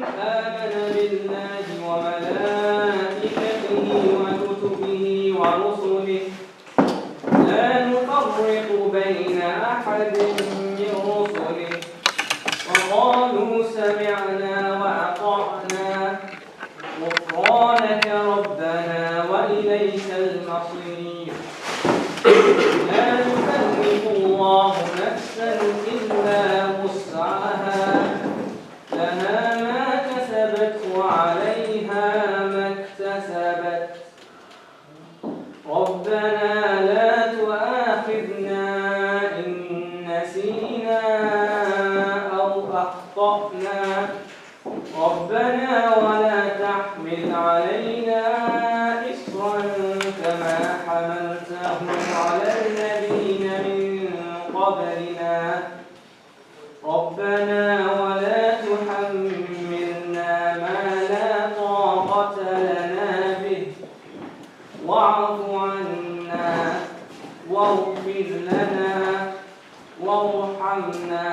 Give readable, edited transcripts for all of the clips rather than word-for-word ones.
آمن بالله وملائكته وكتبه ورسله لا نفرق بين أحد من رسله وقالوا سمعنا وأطعنا غفرانك ربنا وإليك المصير لا يكلف الله نفسا إلا وسعها لها ما كسبت وعليها ما اكتسبت ربنا لا تؤاخذنا إن نسينا أو أخطأنا ربنا ولا تحمل علينا إصرا كما حملته على الذين من قبلنا ربنا ولا تحملنا ما لا طاقة لنا به واعف عنا واغفر لنا وارحمنا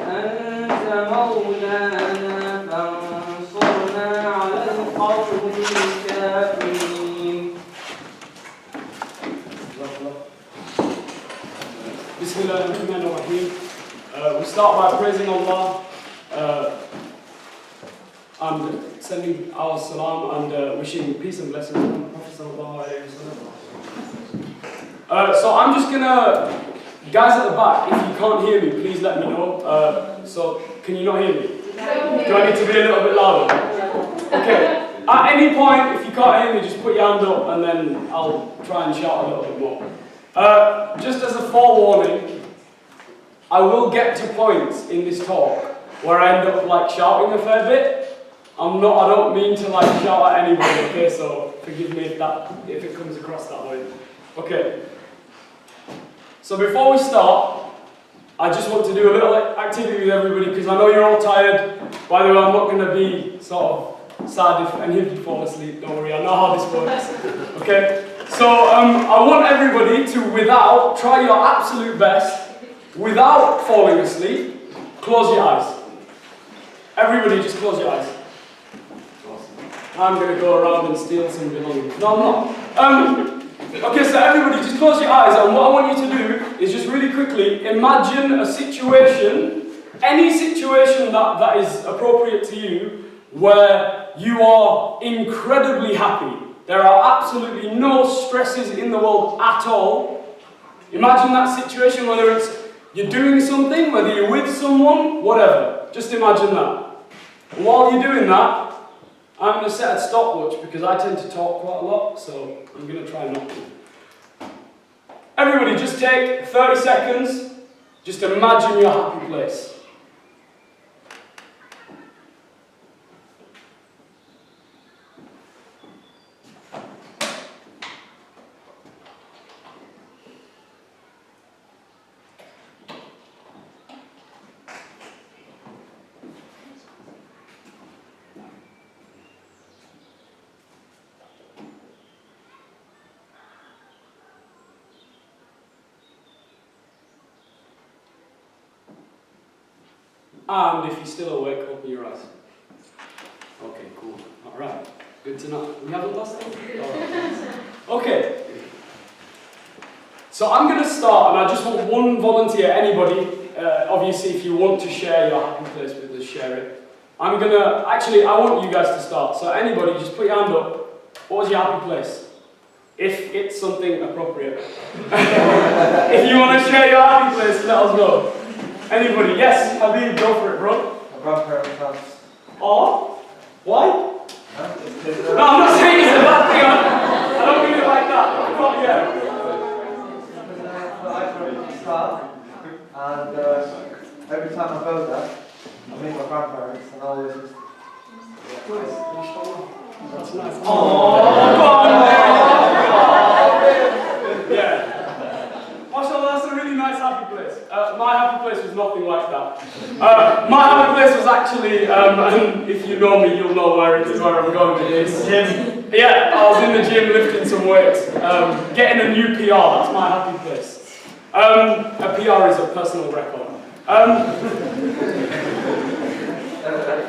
أنت مولانا فانصرنا على القوم الكافرين. Bismillahirrahmanirrahim. We start by praising Allah and sending our salam and wishing peace and blessings on the Prophet sallallahu alaihi wasallam. So I'm just gonna, guys at the back, if you can't hear me, please let me know. So can you not hear me? Do I need to be a little bit louder? Okay. At any point, if you can't hear me, just put your hand up and then I'll try and shout a little bit more. Just as a forewarning, I will get to points in this talk where I end up like shouting a fair bit. I don't mean to like shout at anybody, okay, so forgive me if it comes across that way. Okay. So before we start, I just want to do a little activity with everybody because I know you're all tired. By the way, I'm not going to be sort of sad if any of you fall asleep, don't worry, I know how this works. Okay? So I want everybody to, try your absolute best, without falling asleep, close your eyes. Everybody just close your eyes. I'm going to go around and steal some belongings. No, I'm not. Okay, so everybody just close your eyes, and what I want you to do is just really quickly imagine a situation, any situation that is appropriate to you, where you are incredibly happy. There are absolutely no stresses in the world at all. Imagine that situation, whether it's you're doing something, whether you're with someone, whatever. Just imagine that. And while you're doing that, I'm going to set a stopwatch because I tend to talk quite a lot, so I'm going to try not to. Everybody, just take 30 seconds. Just imagine your happy place. And if you're still awake, open your eyes. Okay, cool. Alright, good to know. We haven't lost anything? Alright. Okay. So I'm going to start, and I just want one volunteer, anybody, obviously if you want to share your happy place with us, share it. I want you guys to start. So anybody, just put your hand up. What was your happy place? If it's something appropriate. If you want to share your happy place, let us know. Anybody? Yes, Habib, go for it, bro. My grandparents' house. Oh? Why? No, I'm not saying it's a bad thing. I don't mean it like that. Not yet. I grew up in Slough, and every time I go there, I meet my grandparents, and I always just... That's nice. Oh, go on! Yeah. Mashallah, that's a really nice happy place. My happy place was nothing like that. My happy place was actually, and if you know me, you'll know where it is, where I'm going with this. Gym. Yeah, I was in the gym lifting some weights. Getting a new PR, that's my happy place. A PR is a personal record.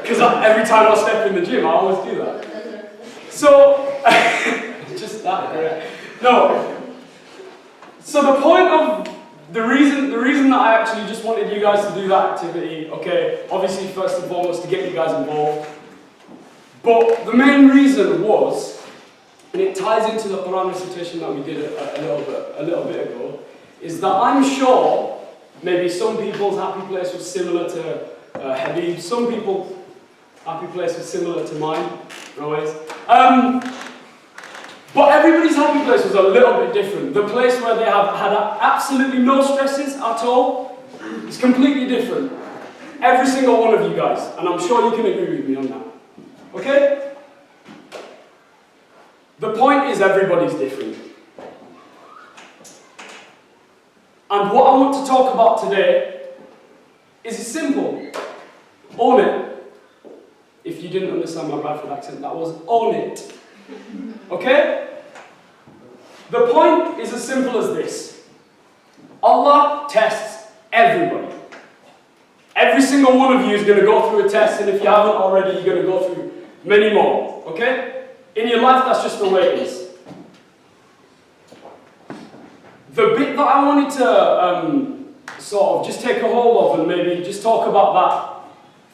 Because Because every time I step in the gym, I always do that. So, just that, right? No. So the point of the reason that I actually just wanted you guys to do that activity, okay, obviously first and foremost to get you guys involved, but the main reason was, and it ties into the Quran recitation that we did a little bit ago, is that I'm sure maybe some people's happy place was similar to Habib, some people's happy place was similar to mine, always. But everybody's happy place was a little bit different. The place where they have had absolutely no stresses at all is completely different. Every single one of you guys, and I'm sure you can agree with me on that. Okay? The point is everybody's different. And what I want to talk about today is simple. Own it. If you didn't understand my Bradford accent, that was own it. Okay? The point is as simple as this. Allah tests everybody. Every single one of you is going to go through a test, and if you haven't already, you're going to go through many more. Okay? In your life, that's just the way it is. The bit that I wanted to sort of just take a hold of and maybe just talk about that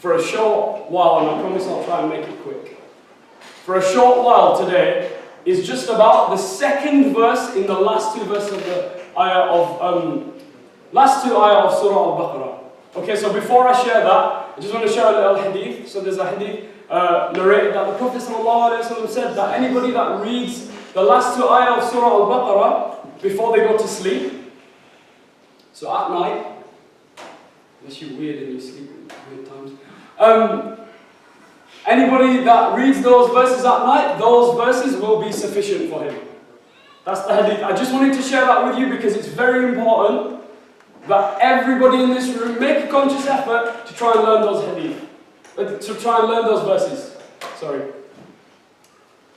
for a short while, and I promise I'll try and make it quick. For a short while today is just about the second verse in the last two verses of the ayah of last two ayah of Surah Al-Baqarah. Okay, so before I share that, I just want to share a little hadith. So there's a hadith narrated that the Prophet ﷺ said that anybody that reads the last two ayah of Surah Al-Baqarah before they go to sleep, so at night, unless you're weird and you sleep at weird times, anybody that reads those verses at night, those verses will be sufficient for him. That's the hadith. I just wanted to share that with you because it's very important that everybody in this room make a conscious effort to try and learn those hadith, to try and learn those verses. Sorry.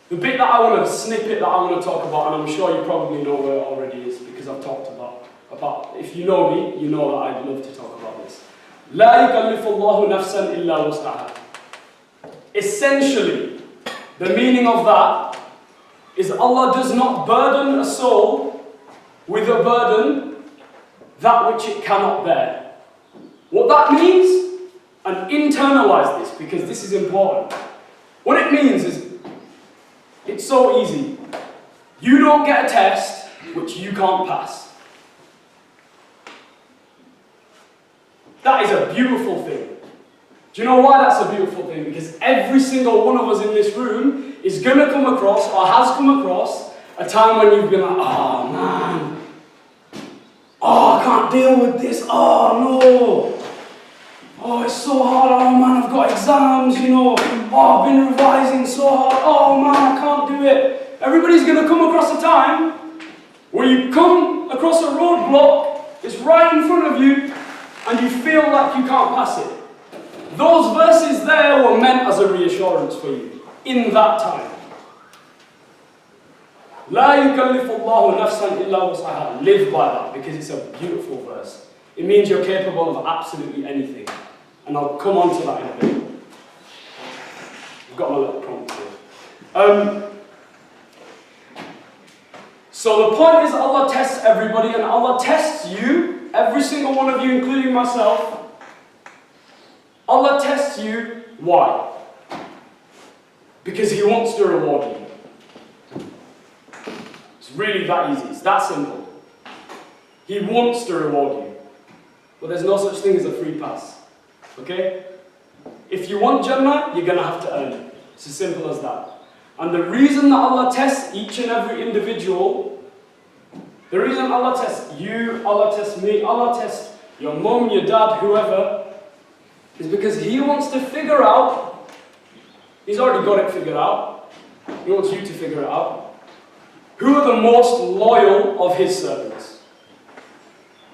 The bit that I want to snippet that I want to talk about, and I'm sure you probably know where it already is because I've talked about if you know me, you know that I'd love to talk about this. لا يكلف الله نفسا إلا وسعها. Essentially, the meaning of that is Allah does not burden a soul with a burden that which it cannot bear. What that means, and internalize this because this is important. What it means is, it's so easy. You don't get a test which you can't pass. That is a beautiful thing. Do you know why that's a beautiful thing? Because every single one of us in this room is going to come across, or has come across, a time when you've been like, oh man, oh I can't deal with this, oh no, oh it's so hard, oh man I've got exams, you know, oh I've been revising so hard, oh man I can't do it. Everybody's going to come across a time where you come across a roadblock, it's right in front of you, and you feel like you can't pass it. Those verses there were meant as a reassurance for you in that time. لا يكلف الله نفسا إلا وسعها. Live by that because it's a beautiful verse. It means you're capable of absolutely anything. And I'll come on to that in a bit. I've got my little prompt here. So the point is Allah tests everybody, and Allah tests you, every single one of you, including myself. Allah tests you, why? Because He wants to reward you. It's really that easy, it's that simple. He wants to reward you. But there's no such thing as a free pass. Okay? If you want Jannah, you're going to have to earn it. It's as simple as that. And the reason that Allah tests each and every individual, the reason Allah tests you, Allah tests me, Allah tests your mum, your dad, whoever, is because He wants to figure out, He's already got it figured out, He wants you to figure it out, who are the most loyal of His servants?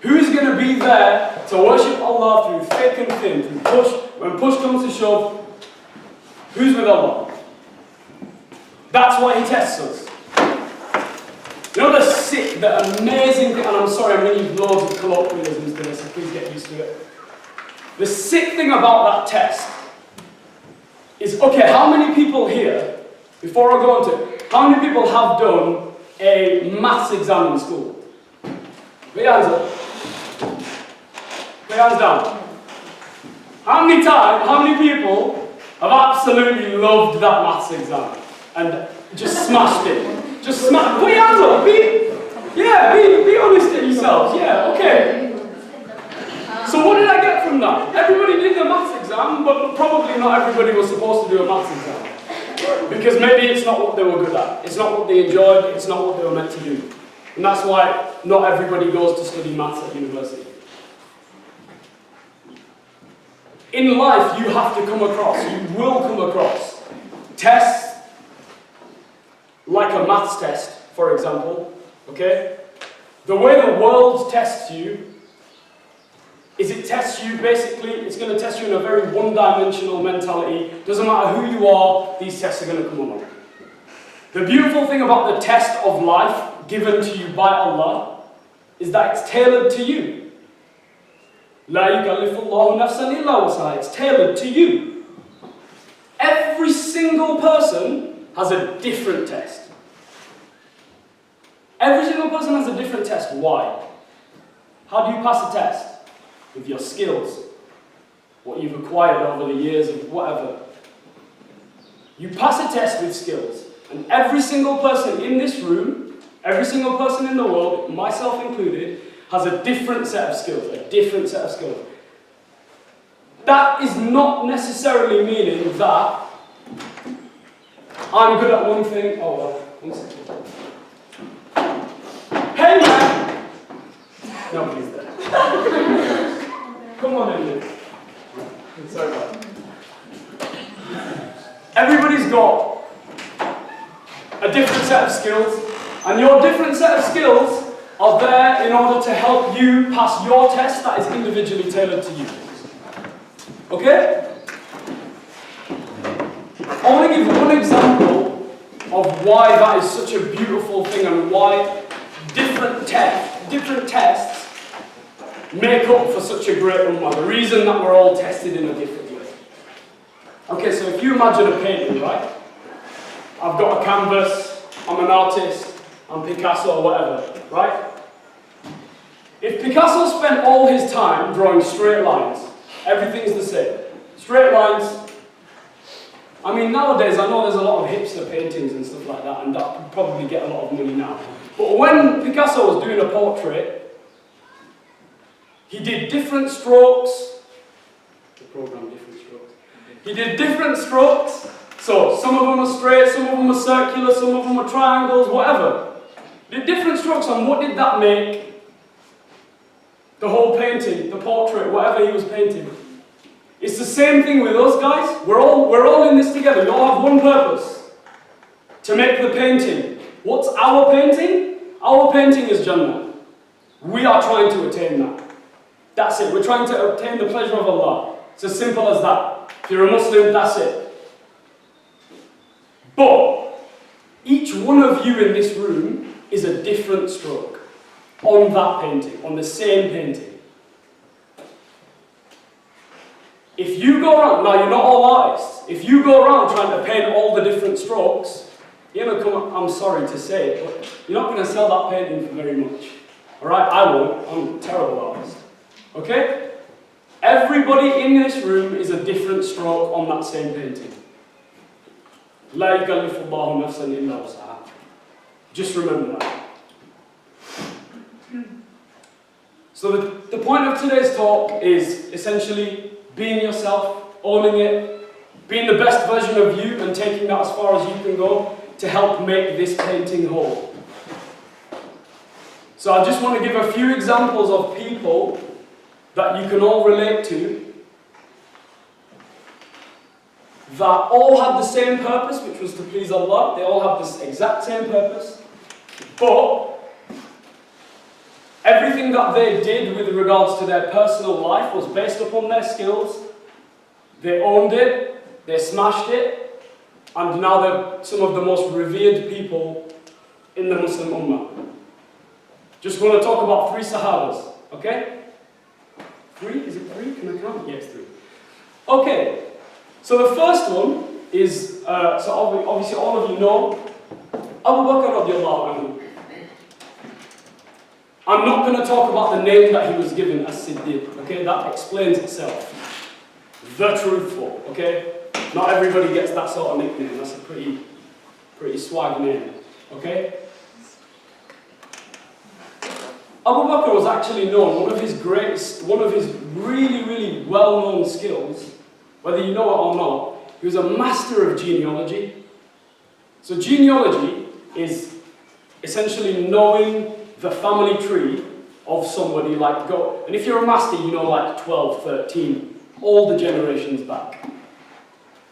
Who's going to be there to worship Allah through thick and thin, through push, when push comes to shove, who's with Allah? That's why He tests us. You know the amazing thing, and I'm sorry, I'm going to use loads of colloquialisms today, so please get used to it. The sick thing about that test is, okay, how many people here, before I go on to it, how many people have done a maths exam in school? Put your hands up. Put your hands down. How many people have absolutely loved that maths exam and just smashed it? Just smashed. Put your hands up. Be honest with yourselves. Yeah, okay. So what did I get from that? Everybody did the maths exam, but probably not everybody was supposed to do a maths exam. Because maybe it's not what they were good at. It's not what they enjoyed. It's not what they were meant to do. And that's why not everybody goes to study maths at university. In life, you have to come across, you will come across tests, like a maths test, for example, okay? The way the world tests you is it tests you, basically, it's going to test you in a very one-dimensional mentality. Doesn't matter who you are, these tests are going to come along. The beautiful thing about the test of life given to you by Allah is that it's tailored to you. La yukallifullahu nafsan illa wusaha. It's tailored to you. Every single person has a different test. Every single person has a different test. Why? How do you pass a test? With your skills. What you've acquired over the years of whatever. You pass a test with skills. And every single person in this room, every single person in the world, myself included, has a different set of skills. A different set of skills. That is not necessarily meaning that I'm good at one thing. Oh, well, 1 second. Hey, man! Nobody's there. Come on in, Luke. Sorry about that. Everybody's got a different set of skills, and your different set of skills are there in order to help you pass your test that is individually tailored to you. Okay? I want to give one example of why that is such a beautiful thing and why different tests make up for such a great ummah. The reason that we're all tested in a different way. Okay, so if you imagine a painting, right? I've got a canvas, I'm an artist, I'm Picasso or whatever, right? If Picasso spent all his time drawing straight lines, everything's the same. Straight lines. I mean, nowadays I know there's a lot of hipster paintings and stuff like that, and that could probably get a lot of money now. But when Picasso was doing a portrait, he did different strokes. The program, different strokes. He did different strokes. So some of them are straight, some of them are circular, some of them are triangles, whatever. He did different strokes, and what did that make? The whole painting, the portrait, whatever he was painting. It's the same thing with us guys. We're all in this together. We all have one purpose. To make the painting. What's our painting? Our painting is Jannah. We are trying to attain that. That's it. We're trying to obtain the pleasure of Allah. It's as simple as that. If you're a Muslim, that's it. But each one of you in this room is a different stroke on that painting, on the same painting. If you go around, now you're not all artists, if you go around trying to paint all the different strokes, you're going to come, I'm sorry to say it, but you're not going to sell that painting for very much. Alright, I won't. I'm a terrible artist. Okay? Everybody in this room is a different stroke on that same painting. La yukallifullahu nafsan illa wusaha. Just remember that. So the point of today's talk is essentially being yourself, owning it, being the best version of you and taking that as far as you can go to help make this painting whole. So I just want to give a few examples of people that you can all relate to that all had the same purpose, which was to please Allah. They all have this exact same purpose. But everything that they did with regards to their personal life was based upon their skills. They owned it, they smashed it, and now they're some of the most revered people in the Muslim Ummah. Just want to talk about 3 Sahabas, okay? 3? Is it 3? Can I count? Yes, 3. Okay, so the first one is, so obviously all of you know, Abu Bakr radiallahu anhu. I'm not going to talk about the name that he was given as Siddiq, okay? That explains itself. The truthful, okay? Not everybody gets that sort of nickname. That's a pretty swag name, okay? Abu Bakr was actually known, one of his really, really well-known skills, whether you know it or not, he was a master of genealogy. So genealogy is essentially knowing the family tree of somebody, like go, and if you're a master, you know like 12, 13, all the generations back.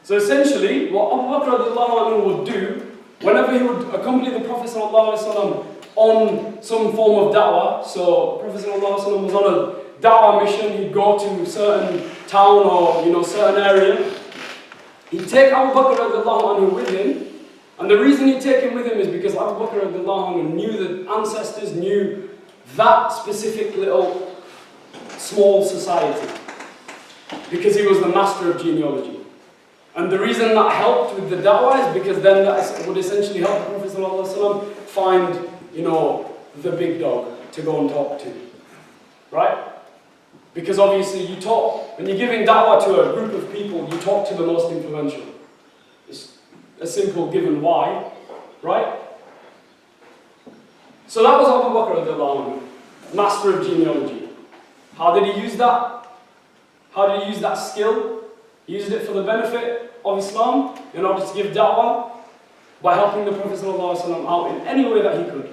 So essentially, what Abu Bakr radiallahu anhu would do, whenever he would accompany the Prophet sallallahu alaihi wasallam on some form of da'wah, so the Prophet sallallahu alaihi wasallam was on a da'wah mission, he'd go to a certain town or certain area, he'd take Abu Bakr radiallahu anhu with him. And the reason he'd take him with him is because Abu Bakr radiallahu anhu knew the ancestors, knew that specific little small society. Because he was the master of genealogy. And the reason that helped with the da'wah is because then that would essentially help the Prophet sallallahu alaihi wasallam find, the big dog to go and talk to. Right? Because obviously you talk, when you're giving da'wah to a group of people, you talk to the most influential. It's a simple given why, right? So that was Abu Bakr radiallahu anhu, master of genealogy. How did he use that? How did he use that skill? He used it for the benefit of Islam, in order to give da'wah, by helping the Prophet ﷺ out in any way that he could.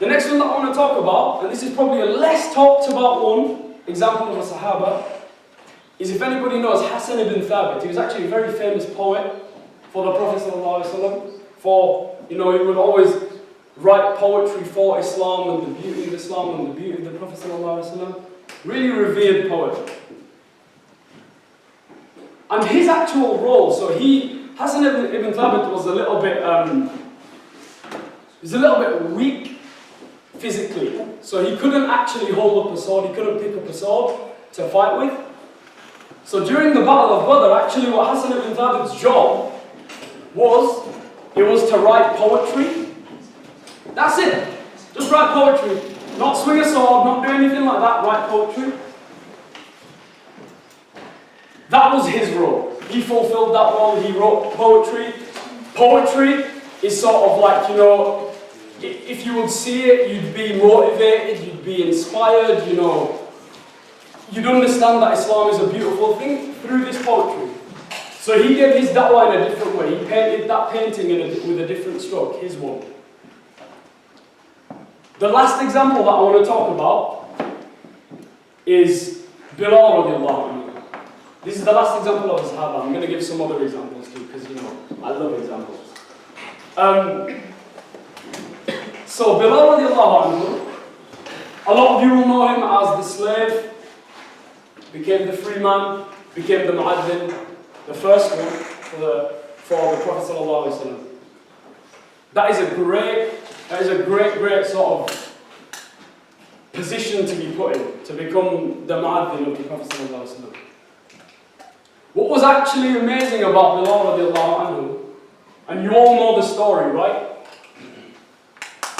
The next one that I want to talk about, and this is probably a less talked about one, example of a Sahaba, is if anybody knows Hassan ibn Thabit. He was actually a very famous poet for the Prophet ﷺ. He would always write poetry for Islam and the beauty of Islam and the beauty of the Prophet ﷺ. Really revered poet. And his actual role, so Hassan ibn Thabit was a little bit weak physically. So he couldn't actually hold up a sword, he couldn't pick up a sword to fight with. So during the Battle of Badr, actually what Hassan ibn Thabit's job was, it was to write poetry. That's it. Just write poetry. Not swing a sword, not do anything like that, write poetry. That was his role. He fulfilled that role, he wrote poetry. Poetry is sort of like, if you would see it, you'd be motivated, you'd be inspired, You'd understand that Islam is a beautiful thing through this poetry. So he gave his da'wah in a different way. He painted that painting with a different stroke, his one. The last example that I want to talk about is Bilal radiallahu anhu. This is the last example of a Sahaba. I'm going to give some other examples too, because I love examples. So Bilal radiallahu anhu, a lot of you will know him as the slave, became the free man, became the mu'adhin, the first one for the Prophet sallallahu alaihi wasallam. That is a great sort of position to be put in, to become the mu'adhin of the Prophet sallallahu alaihi wasallam. What was actually amazing about Bilal radiallahu anhu, and you all know the story, right?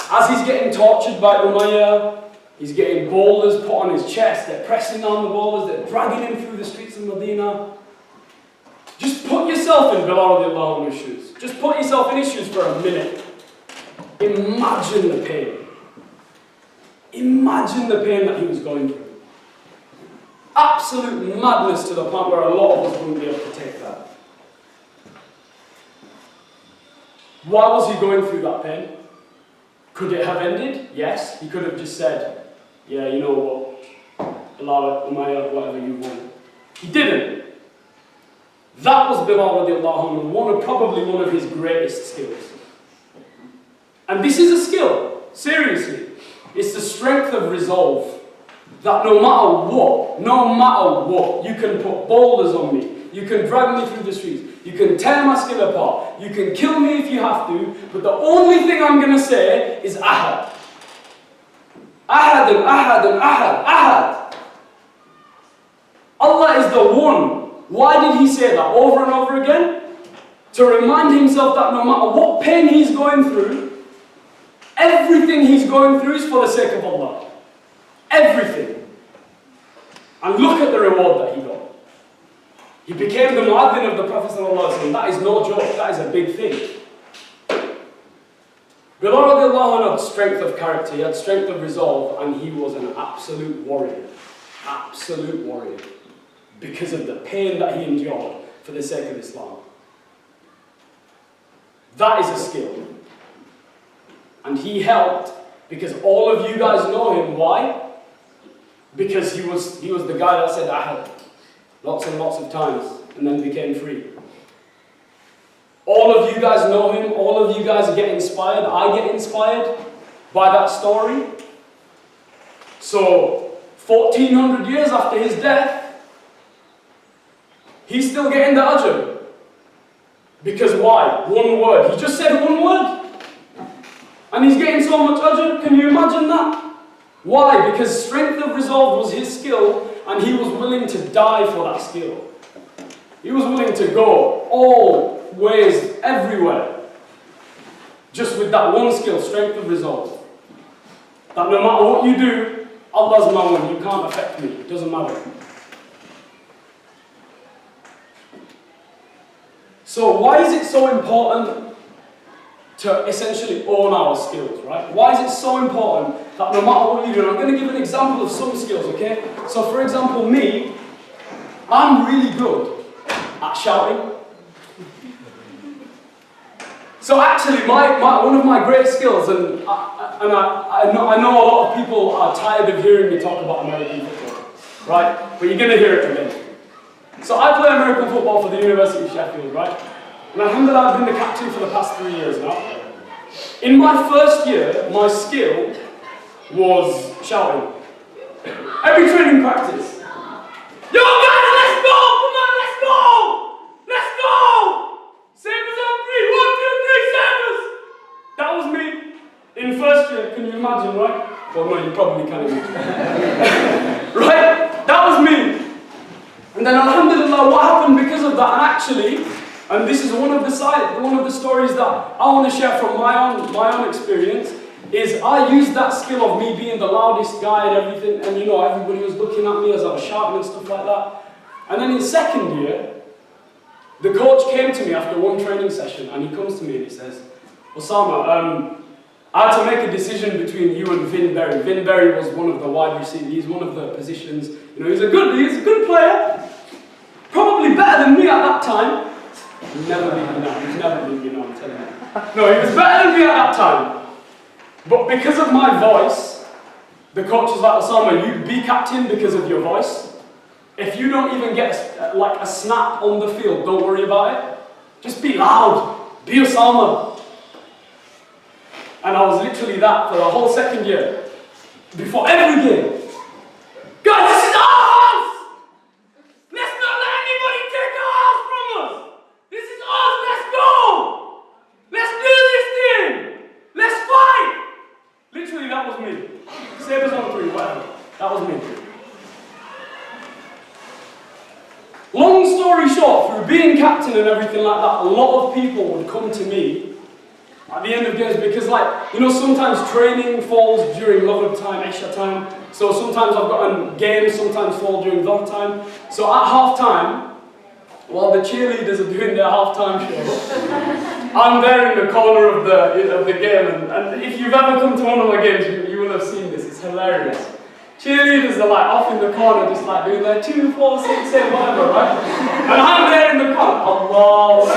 As he's getting tortured by Umayyah, he's getting boulders put on his chest, they're pressing down the boulders, they're dragging him through the streets of Medina. Just put yourself in Bilal radiallahu anhu's shoes. Just put yourself in his shoes for a minute. Imagine the pain. Imagine the pain that he was going through. Absolute madness to the point where a lot of us wouldn't be able to take that. Why was he going through that pain? Could it have ended? Yes. He could have just said, yeah, you know what, Bilal, Umayyah, whatever you want. He didn't. That was Bilal radiallahu anhu, probably one of his greatest skills. And this is a skill, seriously. It's the strength of resolve. That no matter what, you can put boulders on me, you can drag me through the streets, you can tear my skin apart, you can kill me if you have to, but the only thing I'm going to say is Ahad. Ahad and Ahad and Ahad, Ahad. Allah is the one. Why did he say that over and over again? To remind himself that no matter what pain he's going through, everything he's going through is for the sake of Allah. Everything. And look at the reward that he got. He became the mu'adhin of the Prophet ﷺ. That is no joke, that is a big thing. Bilal radiallahu anhu had strength of character, he had strength of resolve, and he was an absolute warrior. Absolute warrior. Because of the pain that he endured for the sake of Islam. That is a skill. And he helped because all of you guys know him. Why? Because he was the guy that said, I had lots and lots of times and then became free. All of you guys know him. All of you guys get inspired. I get inspired by that story. So, 1400 years after his death, he's still getting the ajr. Because why? One word. He just said one word. And he's getting so much ajr. Can you imagine that? Why? Because strength of resolve was his skill, and he was willing to die for that skill. He was willing to go all ways, everywhere, just with that one skill, strength of resolve. That no matter what you do, Allah's my one, you can't affect me, it doesn't matter. So why is it so important to essentially own our skills, right? Why is it so important that no matter what you do, and I'm going to give an example of some skills, okay? So for example, me, I'm really good at shouting. So actually, one of my great skills, and I know a lot of people are tired of hearing me talk about American football, right? But you're going to hear it again. So I play American football for the University of Sheffield, right? And alhamdulillah, I've been the captain for the past 3 years now. In my first year, my skill was shouting. Every training practice. Yo guys, let's go! Come on, let's go! Let's go! Sabres on 3, 1, 2, 3, Sabres! That was me. In first year, can you imagine, right? Well, no, you probably can't imagine. Right? That was me. And then alhamdulillah, what happened because of that? And actually, and this is one of the stories that I want to share from my own experience, is I used that skill of me being the loudest guy and everything, and you know, everybody was looking at me as I was shouting and stuff like that. And then in second year, the coach came to me after one training session, and he comes to me and he says, Usama, I had to make a decision between you and Vin Berry. Vin Berry was one of the wide receivers. He's one of the positions. You know, he's a good player. Probably better than me at that time. He's never been me now. He's never been me now, I'm telling you. No, he was better than me at that time. But because of my voice, the coach was like, Osama, you be captain because of your voice. If you don't even get a snap on the field, don't worry about it. Just be loud. Be Osama. And I was literally that for the whole second year. Before every game. Guys, this is ours! Let's not let anybody take ours from us! This is ours, let's go! Let's do this thing! Let's fight! Literally, that was me. Sabres on 3, whatever. That was me. Long story short, through being captain and everything like that, a lot of people would come to me at the end of games because, like, you know, sometimes training falls during Maghrib time, Isha time. So sometimes I've got games, sometimes fall during Dhuhr time. So at half time, while the cheerleaders are doing their half-time show, I'm there in the corner of the game, and if you've ever come to one of my games, you will have seen this. It's hilarious. Cheerleaders are like off in the corner, just like doing their 2, 4, 6, 8, whatever, right? And I'm there in the corner. Allah.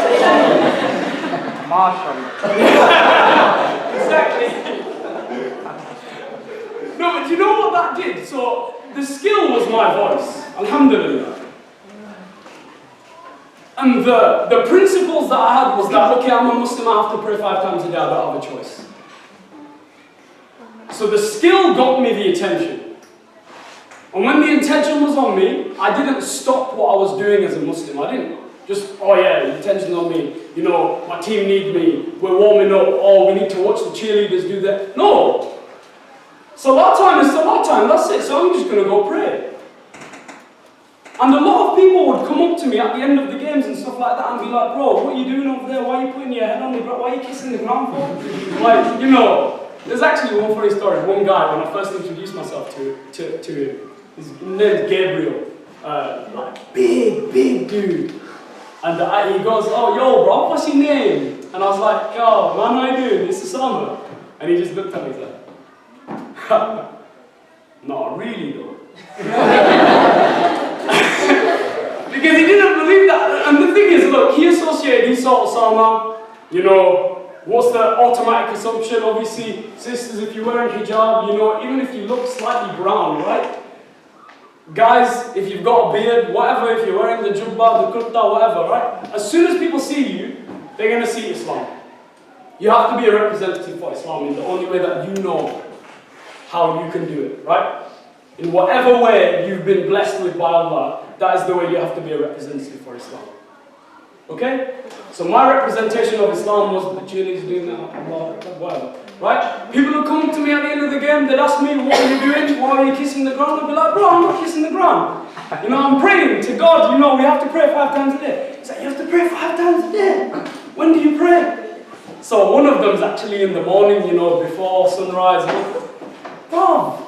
Exactly. No, but you know what that did? So the skill was my voice. Alhamdulillah. And the principles that I had was that, okay, I'm a Muslim, I have to pray 5 times a day, I don't have a choice. So the skill got me the attention. And when the intention was on me, I didn't stop what I was doing as a Muslim. I didn't just, oh yeah, the intention's on me, you know, my team needs me, we're warming up, oh, we need to watch the cheerleaders do that. No! Salat time is salat time, that's it, so I'm just going to go pray. And a lot of people would come up to me at the end of the games and stuff like that and be like, bro, what are you doing over there? Why are you putting your head on the ground? Why are you kissing the ground for? Like, you know, there's actually one funny story. One guy, when I first introduced myself to him, his name's Gabriel, like big dude. And he goes, oh, yo, bro, what's your name? And I was like, yo, man, how you doing? It's Usama. And he just looked at me and said, not really though. Because he didn't believe that. And the thing is, look, he associated, he saw Usama, you know, what's the automatic assumption? Obviously, sisters, if you're wearing hijab, you know, even if you look slightly brown, right? Guys, if you've got a beard, whatever, if you're wearing the jubba, the kurta, whatever, right? As soon as people see you, they're going to see Islam. You have to be a representative for Islam in the only way that you know how you can do it, right? In whatever way you've been blessed with by Allah, that is the way you have to be a representative for Islam. Okay? So my representation of Islam was the cheerleaders doing that, Allah, whatever. Right? People would come to me at the end of the game, they'd ask me, what are you doing? Why are you kissing the ground? I'd be like, bro, I'm not kissing the ground. You know, I'm praying to God, you know, we have to pray 5 times a day. He's like, you have to pray 5 times a day? When do you pray? So one of them's actually in the morning, you know, before sunrise. Bro,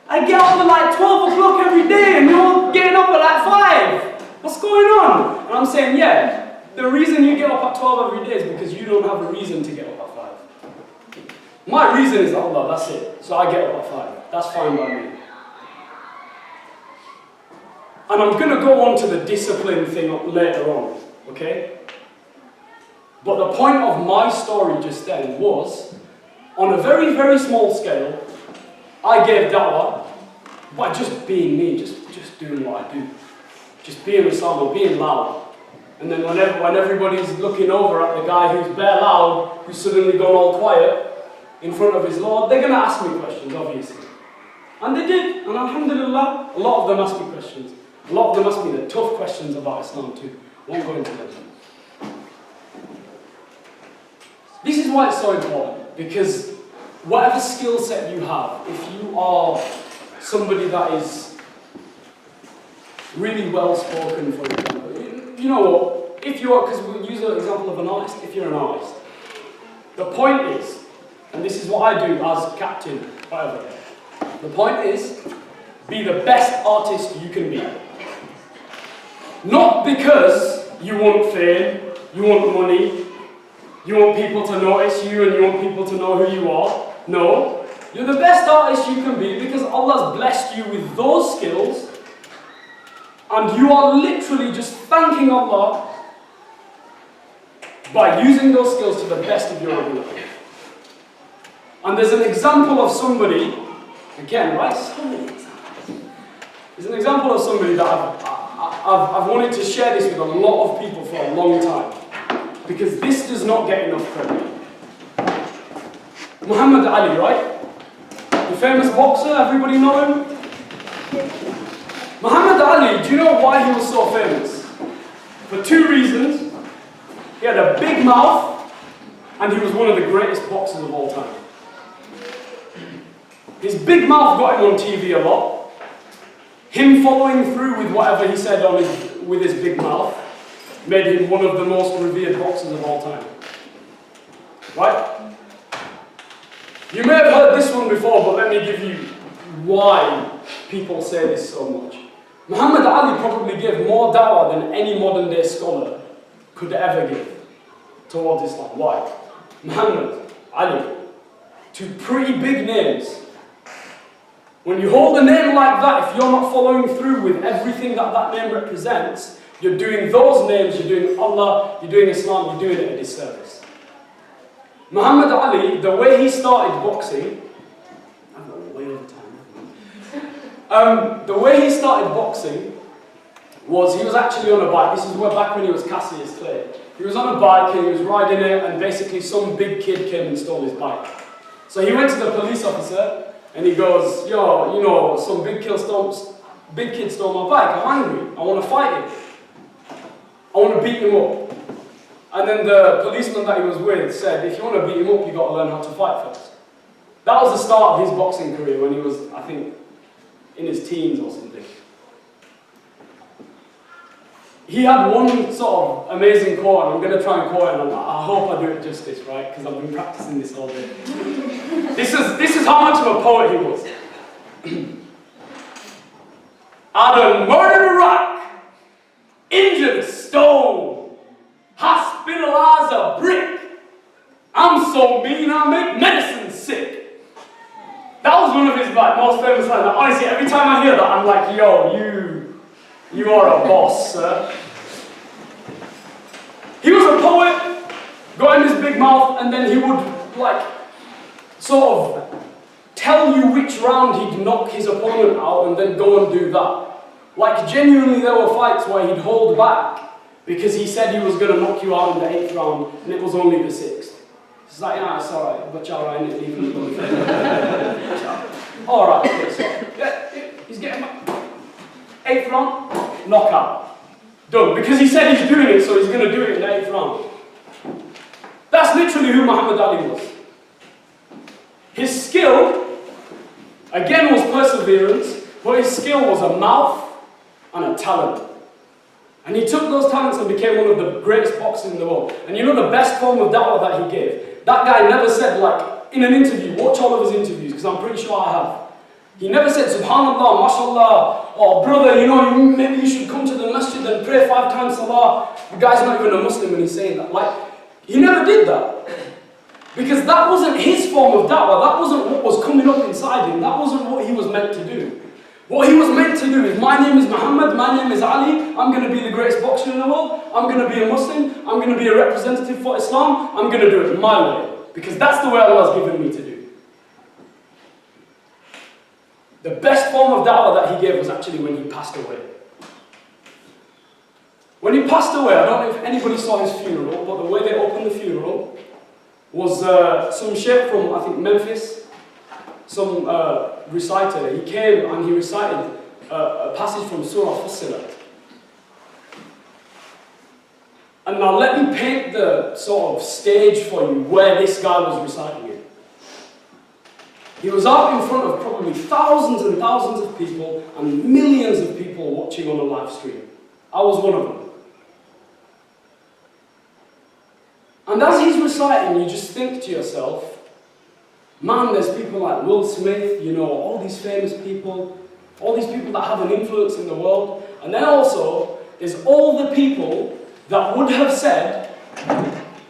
I get up at like 12 o'clock every day and you're getting up at like 5. What's going on? And I'm saying, yeah, the reason you get up at 12 every day is because you don't have a reason to get up at 5. My reason is Allah, that's it. So I get up at 5. That's fine by me. And I'm going to go on to the discipline thing later on, okay? But the point of my story just then was, on a very, very small scale, I gave da'wah by just being me, just doing what I do. Just being Usama, being loud. And then when everybody's looking over at the guy who's bare loud, who's suddenly gone all quiet in front of his Lord, they're going to ask me questions, obviously. And they did. And alhamdulillah, a lot of them asked me questions. A lot of them asked me the tough questions about Islam too. Won't go into them. This is why it's so important, because whatever skill set you have, if you are somebody that is really well spoken, for example, you know what, if you are, because we'll use an example of an artist, if you're an artist, the point is, and this is what I do as captain, whatever, the point is, be the best artist you can be. Not because you want fame, you want money, you want people to notice you and you want people to know who you are. No. You're the best artist you can be because Allah's blessed you with those skills and you are literally just thanking Allah by using those skills to the best of your ability. And there's an example of somebody, again, right? So many examples. There's an example of somebody that I've wanted to share this with a lot of people for a long time. Because this does not get enough credit. Muhammad Ali, right? The famous boxer, everybody know him? Muhammad Ali, do you know why he was so famous? For 2 reasons. He had a big mouth, and he was one of the greatest boxers of all time. His big mouth got him on TV a lot. Him following through with whatever he said with his big mouth made him one of the most revered boxers of all time. Right? You may have heard this one before, but let me give you why people say this so much. Muhammad Ali probably gave more da'wah than any modern day scholar could ever give towards Islam. Why? Muhammad Ali, 2 pretty big names. When you hold a name like that, if you're not following through with everything that that name represents, you're doing those names, you're doing Allah, you're doing Islam, you're doing it a disservice. Muhammad Ali, the way he started boxing, I've got way over time. The way he started boxing was he was actually on a bike. This is back when he was Cassius Clay. He was on a bike and he was riding it, and basically some big kid came and stole his bike. So he went to the police officer and he goes, yo, you know, some big kid stole my bike. I'm angry. I want to fight him. I want to beat him up. And then the policeman that he was with said, if you want to beat him up, you've got to learn how to fight first. That was the start of his boxing career when he was, I think, in his teens or something. he had one sort of amazing quote, and I'm going to try and quote it, and I hope I do it justice, right? Because I've been practicing this all day. This is how much of a poet he was. I done murdered a rock, injured a stone, hospitalized a brick. I'm so mean I make medicine sick. That was one of his most famous lines. Honestly, every time I hear that, I'm like, yo, you are a boss, sir. He was a poet, got in his big mouth, and then he would, sort of tell you which round he'd knock his opponent out and then go and do that. Like, genuinely, there were fights where he'd hold back because he said he was going to knock you out in the 8th round, and it was only the 6th. It's like, nah, it's alright, but you're alright, leave me alone. Alright, okay, so, yeah, he's getting my 8th round, knockout. Done. Because he said he's doing it, so he's going to do it in the 8th round. That's literally who Muhammad Ali was. His skill, again, was perseverance, but his skill was a mouth and a talent. And he took those talents and became one of the greatest boxers in the world. And you know the best form of da'wah that he gave? That guy never said, in an interview, watch all of his interviews, because I'm pretty sure I have. He never said, Subhanallah, mashallah, or brother, maybe you should come to the masjid and pray 5 times salah. The guy's not even a Muslim and he's saying that. He never did that. Because that wasn't his form of da'wah, that wasn't what was coming up inside him, that wasn't what he was meant to do. What he was meant to do is, my name is Muhammad, my name is Ali, I'm going to be the greatest boxer in the world, I'm going to be a Muslim, I'm going to be a representative for Islam, I'm going to do it my way. Because that's the way Allah's given me to do. The best form of da'wah that he gave was actually when he passed away. When he passed away, I don't know if anybody saw his funeral, but the way they opened the funeral was some sheikh from, I think, Memphis, some reciter. He came and he recited a passage from Surah Fussilat. And now let me paint the sort of stage for you where this guy was reciting it. He was out in front of probably thousands and thousands of people and millions of people watching on a live stream. I was one of them. And as he's reciting, you just think to yourself, man, there's people like Will Smith, all these famous people, all these people that have an influence in the world. And then also, there's all the people that would have said,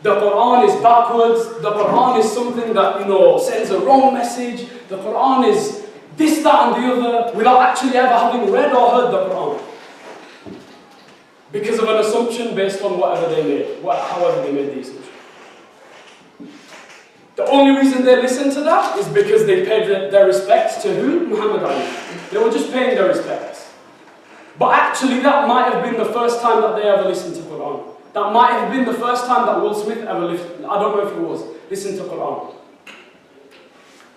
the Quran is backwards, the Quran is something that, sends a wrong message, the Quran is this, that, and the other, without actually ever having read or heard the Quran. Because of an assumption based on whatever they made, however they made the assumption. The only reason they listened to that is because they paid their respects to who? Muhammad Ali. They were just paying their respects. But actually that might have been the first time that they ever listened to Quran. That might have been the first time that Will Smith ever listened, I don't know if it was, listened to Quran.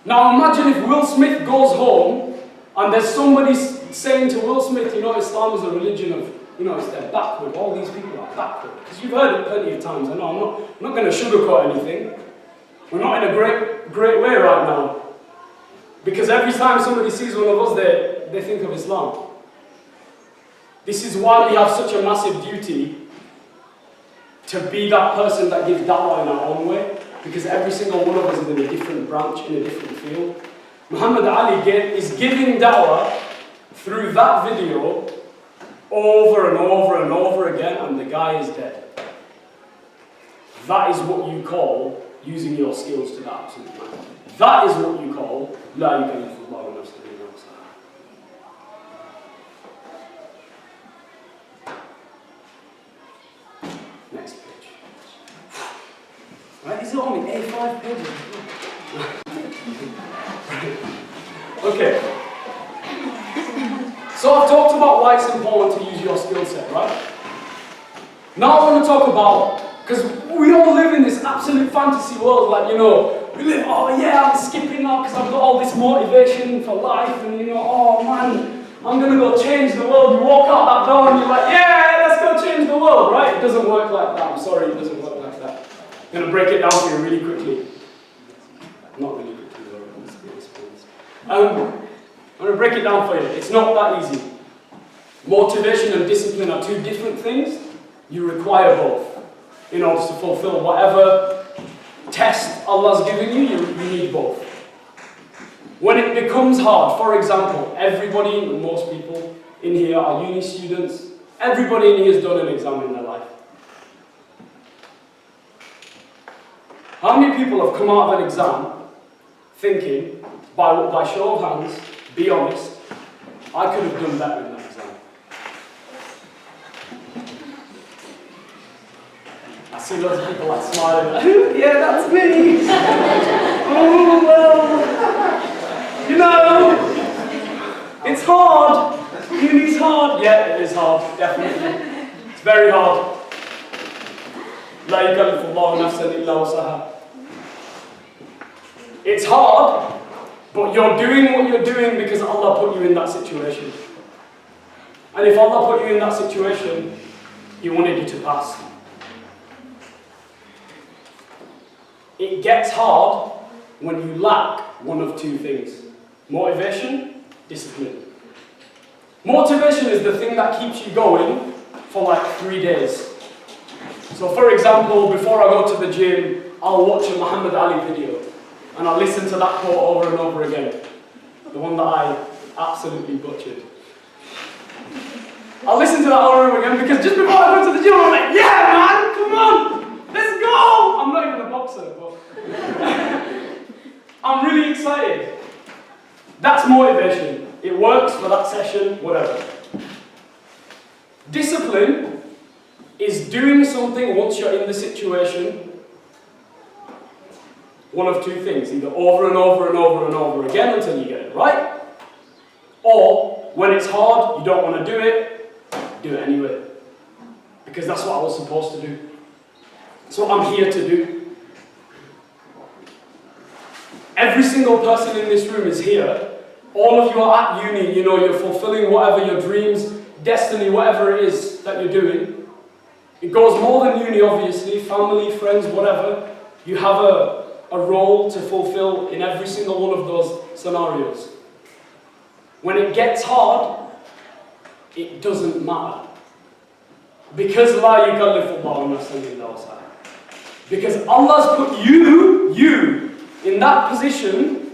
Now imagine if Will Smith goes home and there's somebody saying to Will Smith, Islam is a religion of, they're backward, all these people are backward. Because you've heard it plenty of times. I know, I'm not going to sugarcoat anything. We're not in a great way right now. Because every time somebody sees one of us, they think of Islam. This is why we have such a massive duty to be that person that gives da'wah in our own way. Because every single one of us is in a different branch, in a different field. Muhammad Ali is giving da'wah through that video over and over and over again, and the guy is dead. That is what you call using your skills to the absolute max. That is what you call La yukallifu Allahu nafsan illa wus'aha. Next page. Right, is it only A5 pages? Okay. So I've talked about why it's important to use your skill set, right? Now I want to talk about, because we all live in this absolute fantasy world, we live, I'm skipping now because I've got all this motivation for life, and oh man, I'm going to go change the world. You walk out that door and you're like, yeah, let's go change the world, right? It doesn't work like that. I'm sorry, it doesn't work like that. I'm going to break it down for you really quickly. Not really quickly, though. I'm going to break it down for you. It's not that easy. Motivation and discipline are two different things. You require both in order to fulfill whatever test Allah's given you, you need both. When it becomes hard, for example, everybody, most people in here are uni students, everybody in here has done an exam in their life. How many people have come out of an exam thinking, by show of hands, be honest, I could have done better in that exam? I see lots of people like smiling, like, yeah, that's me! Oh, well, you know, it's hard. Uni's hard. Yeah, it is hard, definitely. It's very hard. لا يكلف الله نفسا إلا وسعها. It's hard, but you're doing what you're doing because Allah put you in that situation. And if Allah put you in that situation, He wanted you to pass. It gets hard when you lack one of two things: motivation, discipline. Motivation is the thing that keeps you going for like 3 days. So for example, before I go to the gym, I'll watch a Muhammad Ali video and I'll listen to that quote over and over again. The one that I absolutely butchered. I'll listen to that over and over again because just before I go to the gym, I'm like, yeah man, come on, let's go! I'm not even a boxer, but I'm really excited. That's motivation. It works for that session, whatever. Discipline is doing something once you're in the situation, one of two things, either over and over and over and over again until you get it right, or when it's hard, you don't want to do it anyway. Because that's what I was supposed to do. That's what I'm here to do. Every single person in this room is here. All of you are at uni, you know, you're fulfilling whatever your dreams, destiny, whatever it is that you're doing. It goes more than uni, obviously, family, friends, whatever. You have a role to fulfill in every single one of those scenarios. When it gets hard, it doesn't matter. Because La yukallifu Allahu nafsan illa wus'aha. Because Allah's put you in that position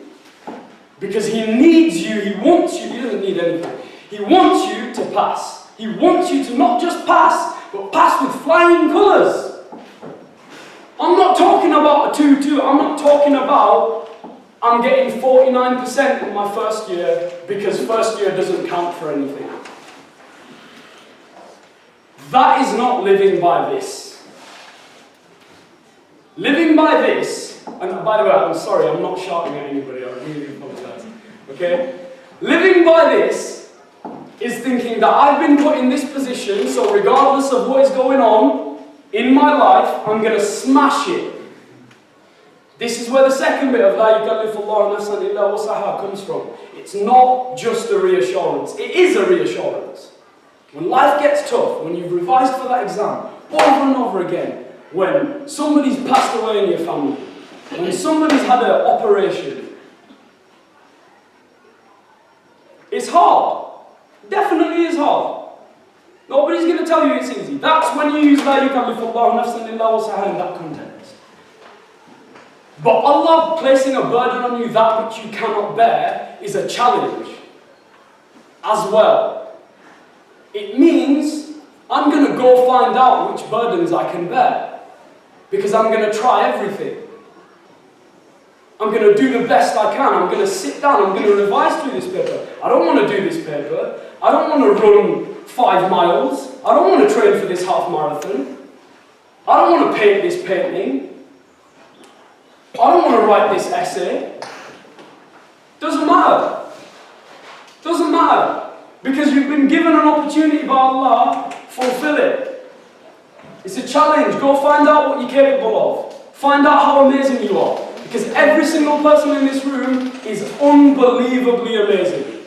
because He needs you, He wants you, He doesn't need anything. He wants you to pass. He wants you to not just pass, but pass with flying colours. I'm not talking about a 2-2, I'm not talking about I'm getting 49% in my first year because first year doesn't count for anything. That is not living by this. Living by this, and by the way, I'm sorry, I'm not shouting at anybody, I really apologise. Okay? Living by this is thinking that I've been put in this position, so regardless of what is going on in my life, I'm going to smash it. This is where the second bit of La yukallifu Allahu nafsan illa wus'aha comes from. It's not just a reassurance. It is a reassurance. When life gets tough, when you've revised for that exam over and over again, when somebody's passed away in your family, when somebody's had an operation, it's hard. Definitely is hard. Nobody's going to tell you it's easy. That's when you use La yukallifu Allahu nafsan illa wus'aha in that context. But Allah placing a burden on you that which you cannot bear is a challenge as well. It means I'm going to go find out which burdens I can bear. Because I'm going to try everything. I'm going to do the best I can. I'm going to sit down. I'm going to revise through this paper. I don't want to do this paper. I don't want to run 5 miles. I don't want to train for this half marathon. I don't want to paint this painting. I don't want to write this essay. Doesn't matter. Doesn't matter. Because you've been given an opportunity by Allah, fulfill it. It's a challenge. Go find out what you're capable of. Find out how amazing you are. Because every single person in this room is unbelievably amazing.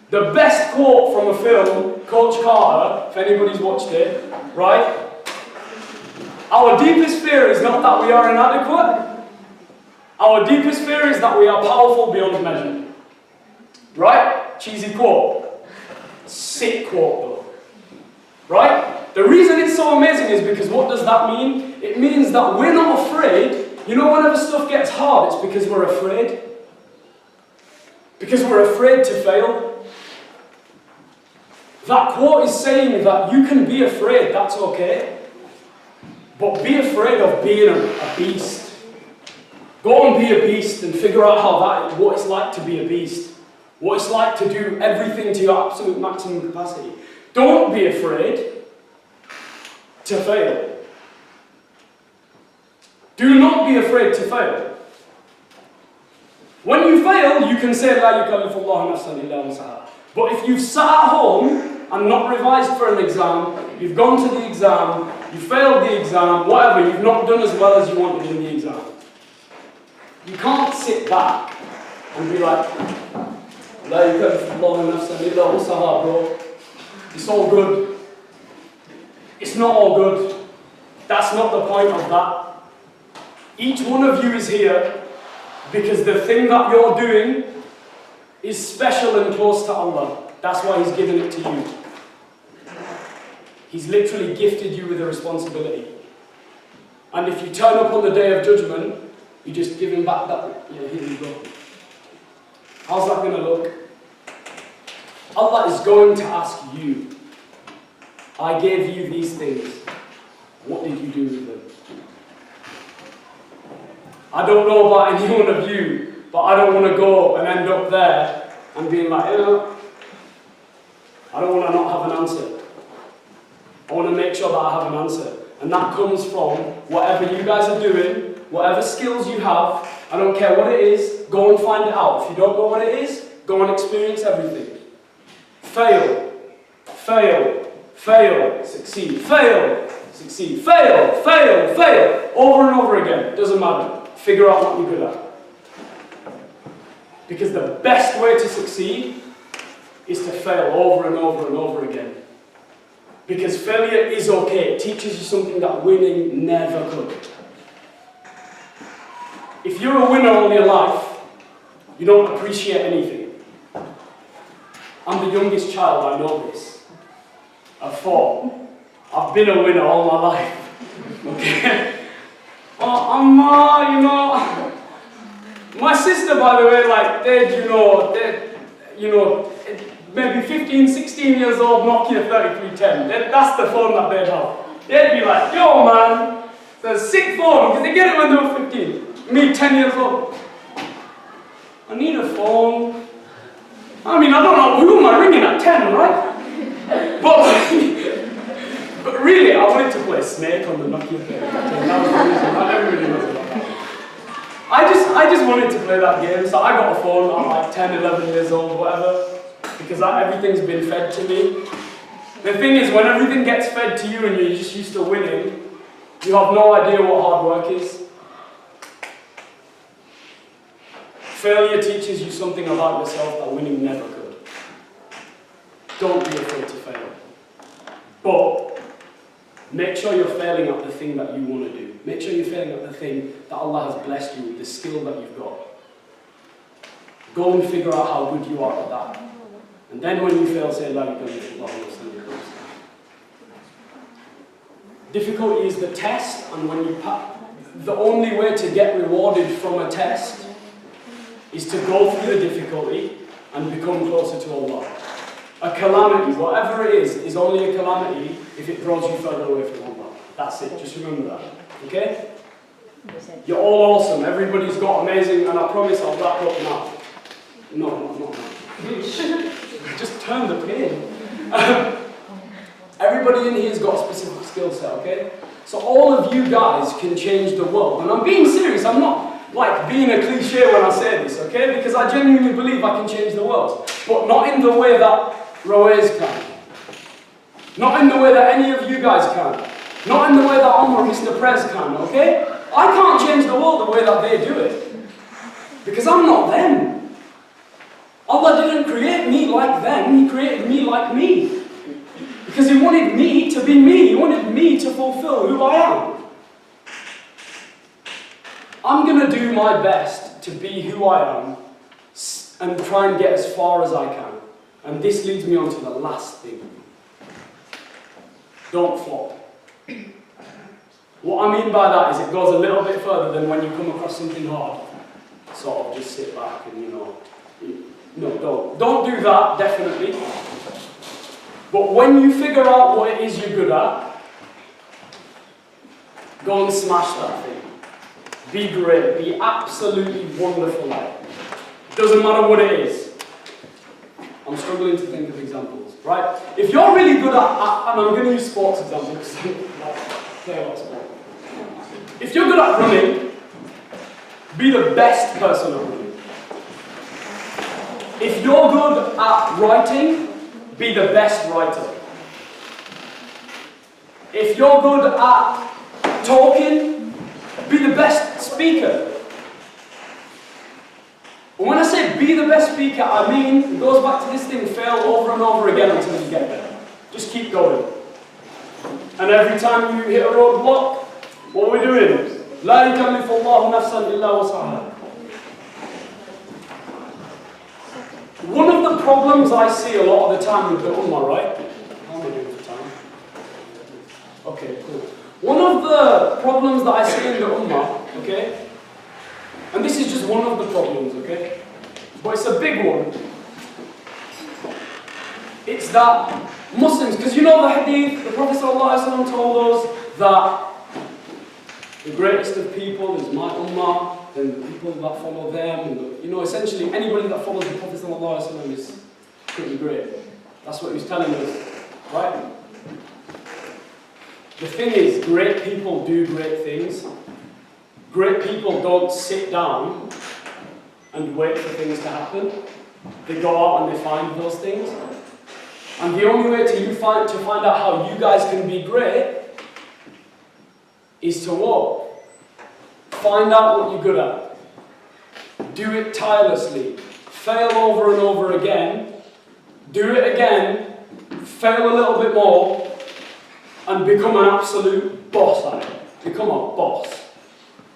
The best quote from a film, Coach Carter, if anybody's watched it, right? Our deepest fear is not that we are inadequate. Our deepest fear is that we are powerful beyond measure. Right? Cheesy quote. Sick quote though. The reason it's so amazing is because what does that mean? It means that we're not afraid. You know, whenever stuff gets hard, it's because we're afraid. Because we're afraid to fail. That quote is saying that you can be afraid, that's okay. But be afraid of being a beast. Go and be a beast and figure out what it's like to be a beast. What it's like to do everything to your absolute maximum capacity. Don't be afraid to fail. Do not be afraid to fail. When you fail, you can say, La yukallifullahu nafsan illa wus'aha. But if you've sat at home and not revised for an exam, you've gone to the exam, you failed the exam, whatever, you've not done as well as you wanted in the exam. You can't sit back and be like, La yukallifullahu nafsan illa wus'aha, bro. It's all good. It's not all good. That's not the point of that. Each one of you is here because the thing that you're doing is special and close to Allah. That's why He's given it to you. He's literally gifted you with a responsibility. And if you turn up on the day of judgment, you just give Him back that, here you go. How's that going to look? Allah is going to ask you, I gave you these things. What did you do with them? I don't know about any one of you, but I don't want to go and end up there and being like, I don't want to not have an answer. I want to make sure that I have an answer. And that comes from whatever you guys are doing, whatever skills you have, I don't care what it is, go and find it out. If you don't know what it is, go and experience everything. Fail, fail, fail, succeed, fail, succeed, fail, fail, fail, over and over again, doesn't matter. Figure out what you're good at. Because the best way to succeed is to fail over and over and over again. Because failure is okay. It teaches you something that winning never could. If you're a winner all your life, you don't appreciate anything. I'm the youngest child, I know this. Of 4. I've been a winner all my life. Okay? You know, my sister, by the way, like, maybe 15, 16 years old, Nokia 3310. That's the phone that they'd have. They'd be like, yo, man, it's a sick phone, because they get it when they were 15. Me, 10 years old. I need a phone. I mean, I don't know, who am I ringing at 10, right? But really, I wanted to play Snake on the Nokia 3310. That was the reason. Everybody knows about that. I just wanted to play that game, so I got a phone. I'm like 10, 11 years old, whatever, because everything's been fed to me. The thing is, when everything gets fed to you and you're just used to winning, you have no idea what hard work is. Failure teaches you something about yourself that winning never could. Don't be afraid to fail. But make sure you're failing at the thing that you want to do. Make sure you're failing at the thing that Allah has blessed you with, the skill that you've got. Go and figure out how good you are at that. And then when you fail, say, La ilaha illallah. Difficulty is the test, and when you pass, the only way to get rewarded from a test is to go through the difficulty and become closer to Allah. A calamity, whatever it is only a calamity if it draws you further away from Allah. That's it, just remember that. Okay? You're all awesome, everybody's got amazing, and I promise I'll wrap up now. No. Just turn the page. Everybody in here's got a specific skill set, okay? So all of you guys can change the world. And I'm being serious, I'm not like being a cliche when I say this, okay? Because I genuinely believe I can change the world. But not in the way that Roez can. Not in the way that any of you guys can. Not in the way that Omar or Mr. Prez can, okay? I can't change the world the way that they do it. Because I'm not them. Allah didn't create me like them, He created me like me. Because He wanted me to be me. He wanted me to fulfill who I am. I'm going to do my best to be who I am and try and get as far as I can. And this leads me on to the last thing. don't flop. What I mean by that is it goes a little bit further than when you come across something hard. Sort of just sit back and, no, don't do that, definitely. But when you figure out what it is you're good at, go and smash that thing. Be great, be absolutely wonderful at it. Doesn't matter what it is. I'm struggling to think of examples, right? If you're really good at and I'm going to use sports examples because I play a lot of sport. If you're good at running, be the best person at running. If you're good at writing, be the best writer. If you're good at talking, be the best speaker. And when I say be the best speaker, I mean, it goes back to this thing, fail over and over again until you get there. Just keep going. And every time you hit a roadblock, what are we doing? لا يكلف الله نفسا إلا وسعها. One of the problems I see a lot of the time with the Ummah, right? How am I doing for time? Okay, cool. One of the problems that I see in the Ummah, okay? And this is just one of the problems, okay? But it's a big one. It's that Muslims, because you know the hadith, the Prophet ﷺ told us that the greatest of people is my ummah, then the people that follow them, and essentially anybody that follows the Prophet ﷺ is pretty great. That's what he was telling us, right? The thing is, great people do great things. Great people don't sit down and wait for things to happen. They go out and they find those things. And the only way to find out how you guys can be great is to what? Find out what you're good at. Do it tirelessly. Fail over and over again. Do it again. Fail a little bit more. And become an absolute boss at it. Become a boss.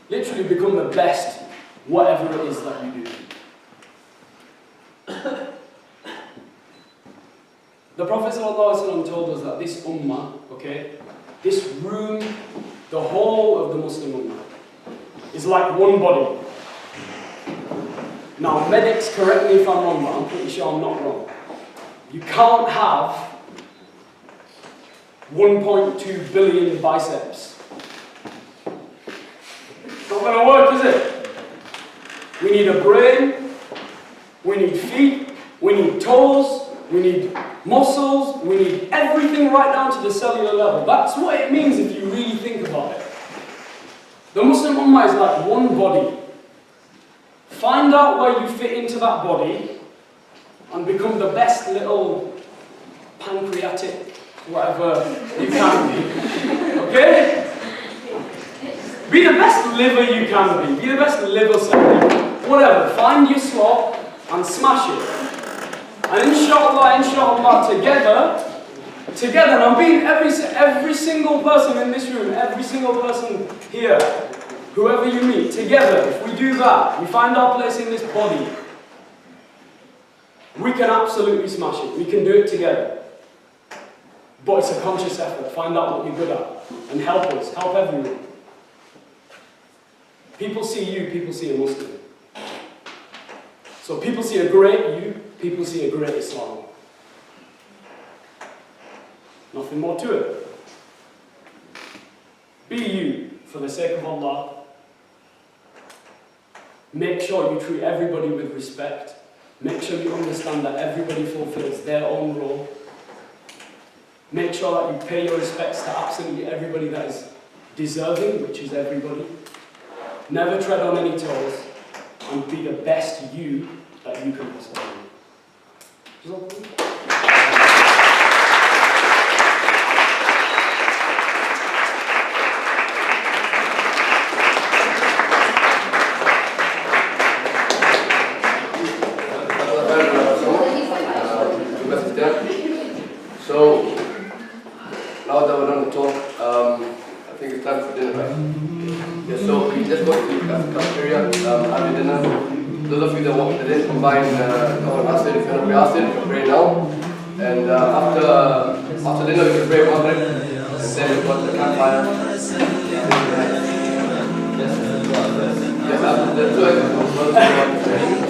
Literally become the best, whatever it is that you do. The Prophet ﷺ told us that this ummah, okay, this room, the whole of the Muslim ummah, is like one body. Now, medics, correct me if I'm wrong, but I'm pretty sure I'm not wrong. You can't have 1.2 billion biceps. Not going to work, is it? We need a brain, we need feet, we need toes, we need muscles, we need everything right down to the cellular level. That's what it means if you really think about it. The Muslim Ummah is like one body. Find out where you fit into that body and become the best little pancreatic, whatever you can be. Okay? Be the best liver you can be. Be the best liver cell. Whatever. Find your slot and smash it. And inshallah, together, and I'm being every single person in this room, every single person here, whoever you meet, together, if we do that, we find our place in this body, we can absolutely smash it. We can do it together. But it's a conscious effort. Find out what you're good at. And help us. Help everyone. People see you, people see a Muslim. So people see a great you, people see a great Islam. Nothing more to it. Be you, for the sake of Allah. Make sure you treat everybody with respect. Make sure you understand that everybody fulfills their own role. Make sure that you pay your respects to absolutely everybody that is deserving, which is everybody. Never tread on any toes, and be the best you that you can possibly be. So, now that we're done the talk, I think it's time for dinner, right? Yeah, so we just go to the cafeteria, have your dinner. Those of you that want to then combine Asr, if you're going to be Asr, you can pray now. And after After dinner, we can pray Maghrib, and then we go to the campfire. Yes, after the 2 exams,